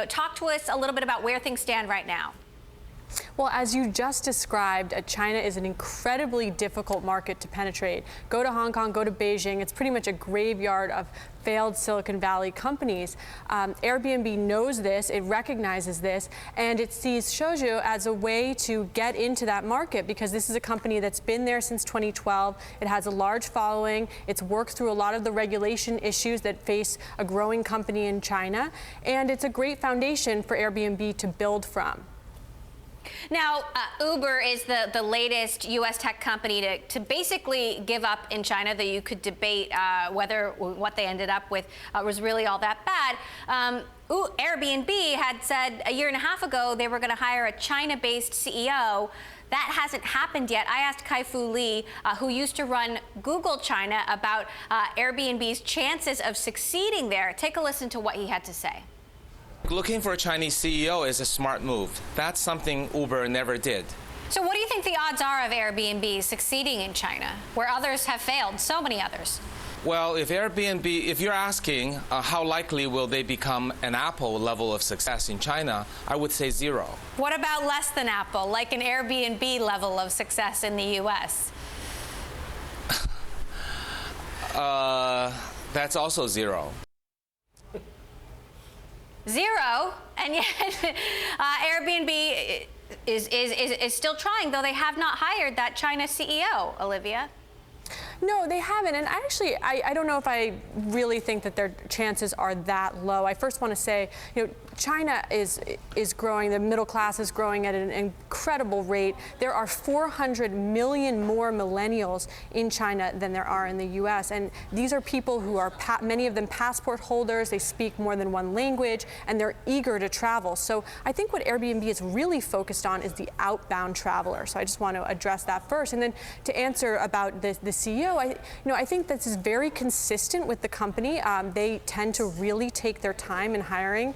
Talk to us a little bit about where things stand right now. Well, as you just described, China is an incredibly difficult market to penetrate. Go to Hong Kong, go to Beijing. It's pretty much a graveyard of failed Silicon Valley companies. Airbnb knows this, it recognizes this, and it sees Xiaozhu as a way to get into that market because this is a company that's been there since 2012. It has a large following. It's worked through a lot of the regulation issues that face a growing company in China, and it's a great foundation for Airbnb to build from. Now, Uber is the latest U.S. tech company to basically give up in China, that you could debate whether what they ended up with was really all that bad. Airbnb had said a year and a half ago they were going to hire a China-based CEO. That hasn't happened yet. I asked Kai-Fu Lee, who used to run Google China, about Airbnb's chances of succeeding there. Take a listen to what he had to say. Looking for a Chinese CEO is a smart move. That's something Uber never did. So what do you think the odds are of Airbnb succeeding in China, where others have failed, so many others? Well, if you're asking how likely will they become an Apple level of success in China, I would say 0. What about less than Apple, like an Airbnb level of success in the U.S.? That's also 0. 0, and yet Airbnb is still trying, though they have not hired that China CEO, Olivia. No, they haven't, and I don't know if I really think that their chances are that low. I first want to say, China is growing, the middle class is growing at an incredible rate. There are 400 million more millennials in China than there are in the US, and these are people who are, many of them passport holders, they speak more than one language, and they're eager to travel. So I think what Airbnb is really focused on is the outbound traveler. So I just want to address that first. And then to answer about the CEO, I think this is very consistent with the company. They tend to really take their time in hiring.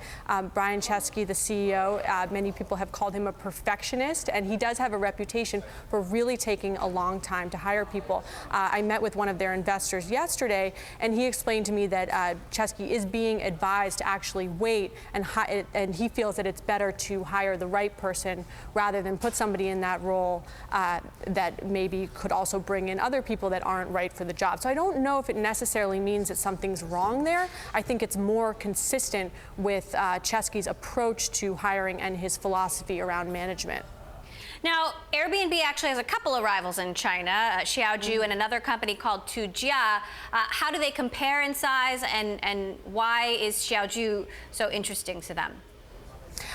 Brian Chesky, the CEO, many people have called him a perfectionist, and he does have a reputation for really taking a long time to hire people. I met with one of their investors yesterday, and he explained to me that Chesky is being advised to actually wait, and he feels that it's better to hire the right person rather than put somebody in that role that maybe could also bring in other people that aren't right for the job. So I don't know if it necessarily means that something's wrong there. I think it's more consistent with Chesky's approach to hiring and his philosophy around management. Now, Airbnb actually has a couple of rivals in China, Xiaozhu and another company called Tujia. How do they compare in size, and why is Xiaozhu so interesting to them?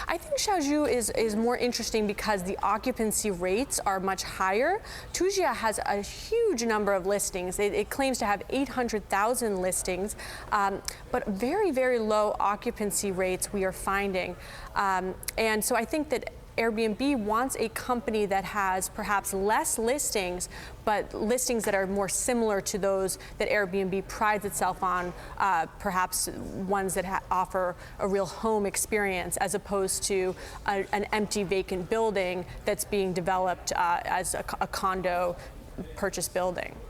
I think Xiaozhu is more interesting because the occupancy rates are much higher. Tujia has a huge number of listings. It claims to have 800,000 listings, but very, very low occupancy rates we are finding. And so I think that Airbnb wants a company that has perhaps less listings, but listings that are more similar to those that Airbnb prides itself on, perhaps ones that offer a real home experience as opposed to an empty vacant building that's being developed as a condo purchase building.